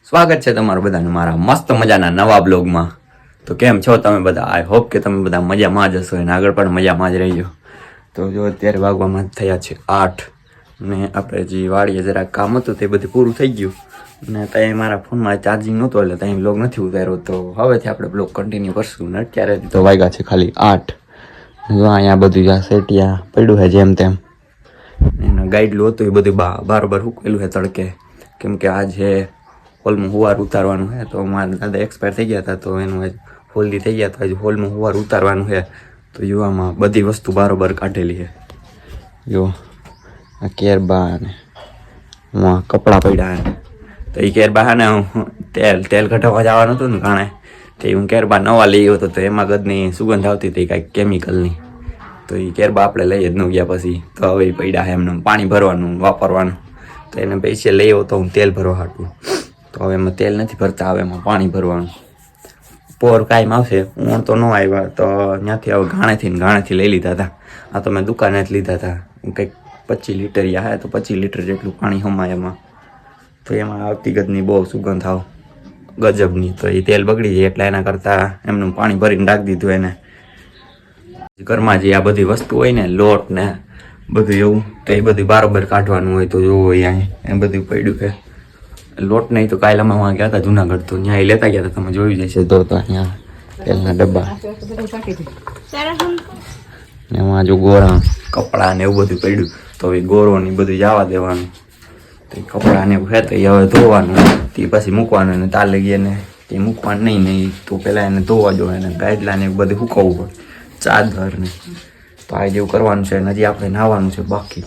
સ્વાગત છે તમારું બધાનું મારા મસ્ત મજાના નવા બ્લોગમાં. તો કેમ છો તમે બધા? આઈ હોપ કે તમે બધા મજામાં જ હશો અને આગળ પણ મજામાં જ રહીજો. તો જો અત્યારે વાગવામાં થયા છે 8 ને આપણે જે વાડીએ જરાક કામ હતું તે બધું પૂરું થઈ ગયું ને ત્યાં મારા ફોનમાં ચાર્જિંગ નહોતો એટલે ત્યાં બ્લોગ નથી ઉતાર્યો. તો હવેથી આપણે બ્લોગ કન્ટિન્યુ કરશું ને અત્યારે તો વાગ્યા છે ખાલી 8. જો અહીંયા બધું જ્યાં સેટિયા પડ્યું છે જેમ તેમ એના ગાઈડલું હતું એ બધું બરાબર હુકેલું છે તડકે, કેમ કે આજે હોલમાં હુવાર ઉતારવાનું છે. તો મારા દાદા એક્સપાયર થઈ ગયા હતા તો એનું હોલ્દી થઈ ગયા હતા. હજુ હોલમાં હુવાર ઉતારવાનું છે. તો યુવામાં બધી વસ્તુ બરાબર કાઢેલી છે. જો આ કેરબા ને કપડાં પડ્યા ને તો એ કેરબા ને તેલ ઘટાડવા જવાનું હતું ને કારણે તે હું કેરબા નવા લઈ ગયો હતો. તો એમાં ગદની સુગંધ આવતી હતી કાંઈક કેમિકલની. તો એ કેરબા આપણે લઈ જ ન ગયા પછી. તો હવે પડ્યા એમને પાણી ભરવાનું વાપરવાનું. તો એને પૈસે લઈ આવ્યો તો હું તેલ ભરવા હાટું. તો હવે એમાં તેલ નથી ભરતા, હવે એમાં પાણી ભરવાનું. પોર કાયમ આવશે, ઊણ તો ન આવ્યા તો ત્યાંથી હવે ઘાણેથી લઈ લીધા હતા. આ તો મેં દુકાને જ લીધા હતા. કંઈક 25 લીટર યા તો 25 લીટર જેટલું પાણી હમાય એમાં. તો એમાં આવતી ગદની બહુ સુગંધ આવ ગજબની. તો એ તેલ બગડી જાય એટલે એના કરતાં એમનું પાણી ભરીને રાખી દીધું એને. ઘરમાં જે આ બધી વસ્તુ હોય ને લોટ ને બધું એવું તો એ બધું બરાબર કાઢવાનું હોય. તો જોવો અહીંયા એ બધું પડ્યું છે. લોટ નહીં તો કાલે અમે ગયા હતા જુનાગઢ તો ત્યાં લેતા ગયા હતા, તમે જોયું જશે. તો અહીંયા તેલના ડબ્બા ને એમાં જો ગોળા કપડાં ને એવું બધું પડ્યું. તો હવે ગોરો ને બધું જવા દેવાનું. તો કપડાં ને એવું છે તો એ હવે ધોવાનું, તે પછી મૂકવાનું ને તાર લગી એને તે મૂકવાનું નહીં તો પહેલાં એને ધોવા જો એને ગાઈડલા ને એવું બધું સુકવવું પડે, ચાદર ને. તો આ જેવું કરવાનું છે. હજી આપણે નાહવાનું છે બાકી.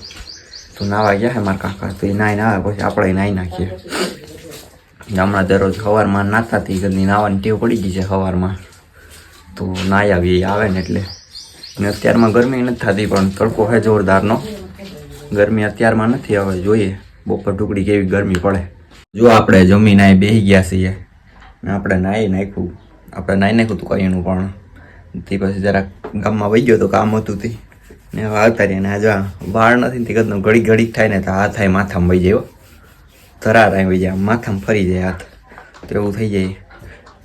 તો નાવા ગયા છે મારા કાકા, તો એ નાહીને આવે પછી આપણે નાહી નાખીએ. હમણાં દરરોજ સવારમાં નાહતા હતી, ઘરની નાહવાની ટેવ પડી ગઈ છે સવારમાં. તો નાહી આવી આવે ને એટલે. અને અત્યારમાં ગરમી નથી થતી પણ તડકો છે જોરદારનો. ગરમી અત્યારમાં નથી, હવે જોઈએ બપોર ટુકડી કેવી ગરમી પડે. જો આપણે જમીન આવી બેસી ગયા છીએ ને આપણે નાહી નાખ્યું હતું કઈનું પણ. તે પછી જરાક ગામમાં વહી ગયો તો કામ હતું તે ને હવે આવતા રહીએ. ને આજે વાળ નથી તે કદનું ઘડી થાય ને તો હાથ થાય માથામાં વહી જાય, ધરાર આવી જાય, માથામાં ફરી જાય હાથ, તો એવું થઈ જાય.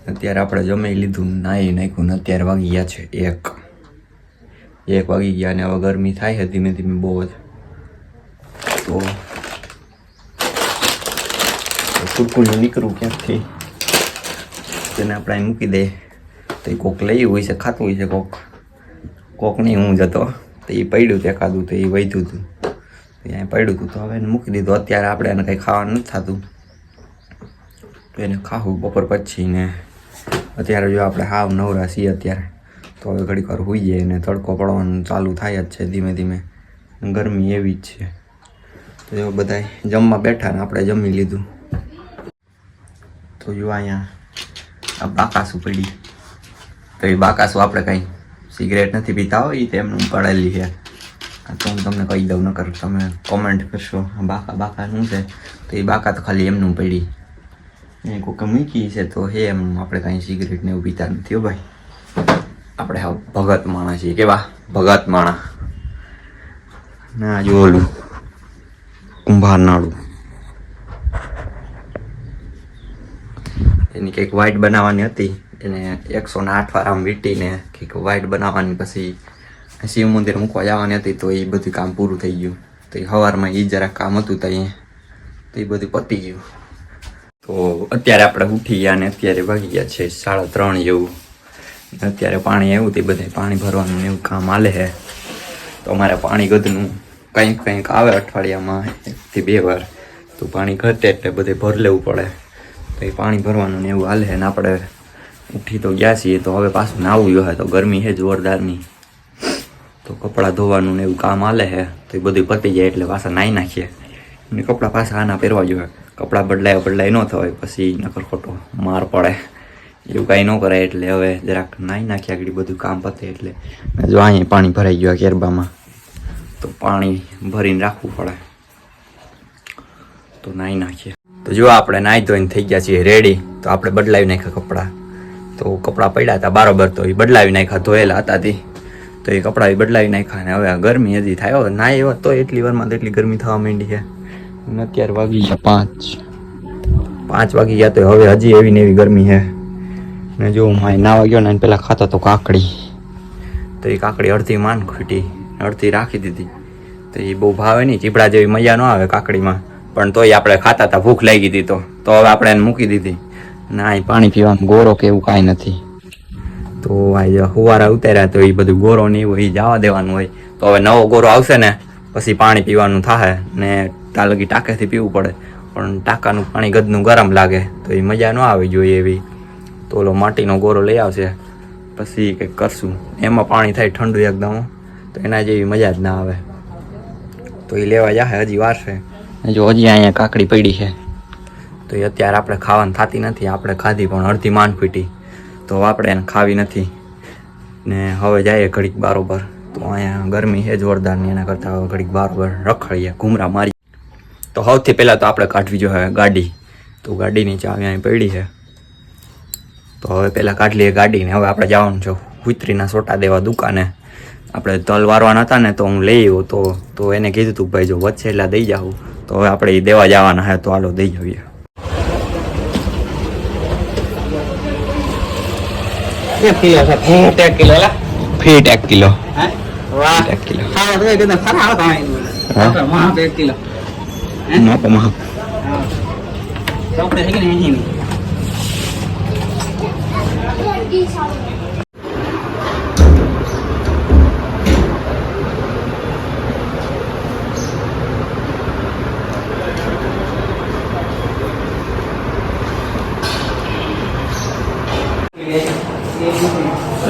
અત્યારે આપણે જમી લીધું, નાહી નાખ્યું ને અત્યારે વાગી ગયા છે 1 વાગી ગયા. ને હવે ગરમી થાય છે ધીમે ધીમે બહુ જ. તો કુરકુરું નીકળવું ક્યાંકથી તેને આપણે અહીં મૂકી દે. તો એ કોક લઈ હોય છે, ખાતું હોય છે કોક નહીં. હું જતો તો એ પડ્યું તે ખાધું તો એ વધ્યું હતું, અહીંયા પડ્યું હતું તો હવે એને મૂકી દીધું. અત્યારે આપણે એને કંઈ ખાવાનું નથી થતું તો એને ખાવું બપોર પછી. ને અત્યારે જો આપણે હાવ નવરા છીએ અત્યારે. તો હવે ઘડીક વાર હોઈ જાય ને તડકો પડવાનું ચાલુ થાય જ છે ધીમે ધીમે. ગરમી એવી જ છે. તો જો બધા જમવા બેઠા ને આપણે જમી લીધું. તો જો અહીંયા આ બાકાસું પડી. તો એ બાકાસું આપણે કંઈ સિગરેટ નથી પીતા હોય, એ તેમનું પડેલી છે. તો હું તમને કહી દઉં, નકર તમે કોમેન્ટ કરશો બાકા શું છે. તો એ બાકા તો ખાલી એમનું પડી એ કોકે મૂકી છે. તો હે એમ આપણે કાંઈ સિગરેટ ને એવું પીતા નથી હો ભાઈ. આપણે હા ભગત માણસ છીએ. કેવા ભગત માણસ ના જો ઓલું કુંભાર નાડું એની કંઈક વાઇટ બનાવવાની હતી. એને 108 વાર આમ વીટીને કંઈક વાઇટ બનાવવાની, પછી શિવ મંદિર મૂકવા જવાની હતી. તો એ બધું કામ પૂરું થઈ ગયું. તો એ સવારમાં એ જરાક કામ હતું તો એ બધું પતી ગયું. તો અત્યારે આપણે ઉઠી ગયા ને અત્યારે વાગી ગયા છે 3:30 જેવું. અત્યારે પાણી આવ્યું તે બધે પાણી ભરવાનું એવું કામ હાલે છે. તો અમારે પાણી ગદનું કંઈક આવે અઠવાડિયામાં 1 થી 2 વાર. તો પાણી ઘટે એટલે બધે ભર લેવું પડે. તો એ પાણી ભરવાનું ને એવું હાલે છે. ને આપણે ઉઠી તો ગયા છીએ તો હવે પાછું નાવું જોઈએ. તો ગરમી છે જોરદારની. તો કપડાં ધોવાનું ને એવું કામ હાલે છે. તો એ બધું પતી જાય એટલે પાછા નાહી નાખીએ. ને કપડાં પાછા આના પહેરવા જોઈએ. કપડાં બદલાય ન થવાય પછી નકર ખોટો માર પડે. એવું કાંઈ ન કરાય એટલે હવે જરાક નાહી નાખીએ આગળ બધું કામ પતે એટલે. જો અહીંયા પાણી ભરાઈ ગયું કેરબામાં તો પાણી ભરીને રાખવું પડે. તો નાહી નાખીએ. તો જો આપણે નાહી ધોઈને થઈ ગયા છીએ રેડી. તો આપણે બદલાવી નાખ્યા કપડાં. તો કપડાં પડ્યા હતા બરાબર તો એ બદલાવી નાખ્યા, ધોયેલા હતા તે. તો એ કપડાં બદલાવી નાખ્યા. ને હવે આ ગરમી હજી થાય ના એવા તો એટલી વારમાં તો એટલી ગરમી થવા માંડી છે. અને અત્યારે વાગી ગયા 5 5 વાગી ગયા તો હવે હજી એવી ને એવી ગરમી છે. ને જો હું નાવા ગયો ને પેલા ખાતો તો કાકડી, તો એ કાકડી અડધી માન ખૂટી, અડધી રાખી દીધી. તો એ બહુ ભાવે નહીં, ચીપડા જેવી મજા ન આવે કાકડીમાં, પણ તોય આપણે ખાતા હતા, ભૂખ લાગી હતી તો હવે આપણે એને મૂકી દીધી. ના એ પાણી પીવાનું ગોરો કે એવું કાંઈ નથી. તો આ હુવારા ઉતાર્યા તો એ બધું ગોરો નહીં હોય, એ જવા દેવાનું હોય. તો હવે નવો ગોરો આવશે ને પછી પાણી પીવાનું થાય ને ત્યાં લગી ટાંકેથી પીવું પડે. પણ ટાંકાનું પાણી ગદનું ગરમ લાગે તો એ મજા ન આવી જોઈએ એવી. તો ઓલો માટીનો ગોરો લઈ આવશે પછી કંઈક કરશું. એમાં પાણી થાય ઠંડુ એકદમ, તો એના જેવી મજા જ ના આવે. તો એ લેવા જાય, હજી વાર છે. જો હજી અહીંયા કાકડી પડી છે તો એ અત્યારે આપણે ખાવાની થતી નથી. આપણે ખાધી પણ અડધી માન ફૂટી, તો આપણે એને ખાવી નથી. ને હવે જઈએ ઘડીક બારોબર. તો અહીંયા ગરમી છે જોરદારની, એના કરતાં હવે ઘડીક બારોબર રખડીએ, ઘૂમરા મારી. તો સૌથી પહેલાં તો આપણે કાઢવી જોઈએ ગાડી. તો ગાડીની ચાવી અહીં પડી છે, તો હવે પહેલાં કાઢી લઈએ ગાડીને. હવે આપણે જવાનું છે હુતરીના સોટા દેવા દુકાને. આપણે તલ વારવાના હતા ને તો હું લઈ આવ્યો, તો એને કીધું તું ભાઈ જો વચ્ચે એટલા દઈ જાઉં. તો હવે આપણે એ દેવા જવાના છે, તો હાલો દઈ જઈએ. ફીટ 1 કિલો.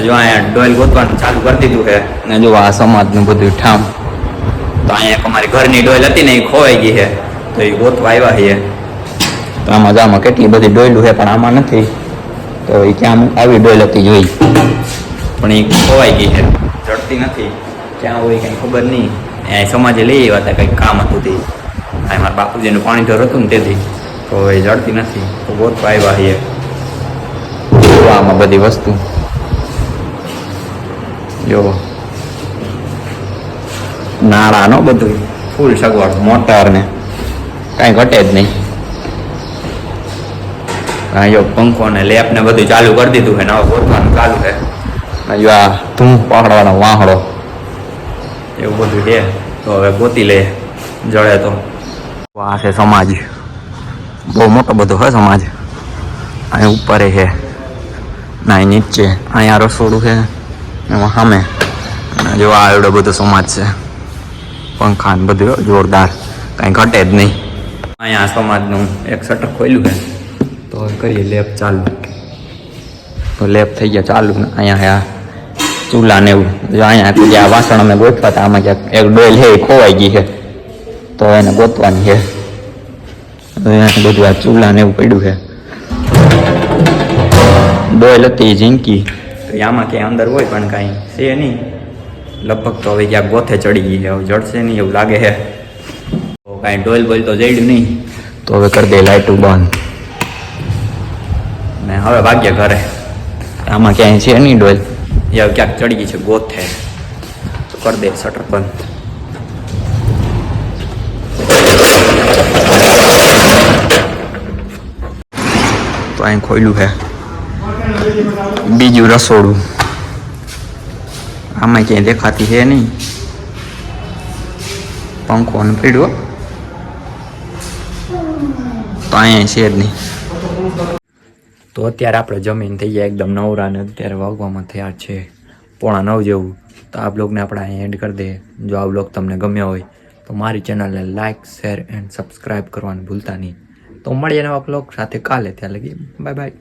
જો અહીંયા ડોલ ગોતવાનું ચાલુ કરી દીધું છે. ને જો આ સમાજનું બધું ઠામ. તો અહીંયા અમારી ઘરની ડોલ હતી ને એ ખોવાઈ ગઈ છે, તો એ ગોતવા આવ્યા છીએ. તો આમાં કેટલી બધી ડોયલું છે પણ આમાં નથી. તો એ ક્યાં આવી ડોલ હતી જોઈ, પણ એ ખોવાઈ ગઈ છે, જડતી નથી. ક્યાં હોય કંઈ ખબર નહીં. અહીંયા સમાજે લઈ આવ્યા હતા, કંઈક કામ હતું તે. આ મારા બાપુજીનું પાણી ઢોર હતું ને તેથી, તો એ જડતી નથી. તો ગોતવા આવ્યા છીએ. આમાં બધી વસ્તુ જો નાળાનો બધું ફૂલ સગવડ, મોટર ને કાંઈ ઘટે જ નહીં. હા જો પંખો ને લેપ ને બધું ચાલુ કરી દીધું છે ને હવે ગોતવાનું ચાલુ છે. જો આ ધૂમ પકડવાનો વાહડો એવું બધું છે. તો હવે ગોતી લે જડે તો. આ છે સમાજ, બહુ મોટો બધો છે સમાજ. અહીં ઉપર છે ના નીચે, અહીંયા રસોડું છે, એમાં સામે જો આ એવડો બધો સમાજ છે. પંખા ને બધું જોરદાર, કાંઈ ઘટે જ નહીં. અહીંયા સમાજનું એક શટર ખોલ્યું છે, તો હવે કરીએ લેપ ચાલુ. તો લેપ થઈ ગયા ચાલુ. ને અહીંયા ચૂલા ને એવું જો અહીંયા જે આ વાસણ અમે ગોઠવા હતા, આમાં ક્યાંક એક ડોલ છે એ ખોવાઈ ગઈ છે, તો એને ગોતવાની છે. બધું આ ચૂલા ને એવું પડ્યું છે. ડોલ હતી ઝીંકી, તો આમાં ક્યાંય અંદર હોય પણ કાંઈ છે નહીં. લગભગ તો હવે ક્યાંક ગોથે ચડી ગઈ છે, હવે જડશે નહીં એવું લાગે છે. તો કાંઈ ડોલ બોલ તો જડ્યું નહીં. તો હવે કરી દે લાઇટું બંધ ને હવે ભાગ્ય ઘરે. આમાં ક્યાંય છે નહીં ડોલ, એ હવે ક્યાંક ચડી ગઈ છે ગોથે. તો કરી દે શટર બંધ. તો અહીં ખોલ્યું છે બીજું રસોડું. આમાં ક્યાંય દેખાતી છે નહીં. પંખો ને પીડ્યો તો અહીંયા છે જ નહીં. તો અત્યારે આપણે જમીન થઈ ગયા એકદમ નવરા ને અત્યારે વાગવામાં થયા છે 8:45 જેવું. તો આ બ્લોગને આપણે અહીંયા એન્ડ કરી દઈએ. જો આ બ્લોગ તમને ગમ્યો હોય તો મારી ચેનલને લાઇક, શેર એન્ડ સબસ્ક્રાઈબ કરવાનું ભૂલતા નહીં. તો મળીએ નવા બ્લોગ સાથે કાલે. ત્યાં લગી બાય બાય.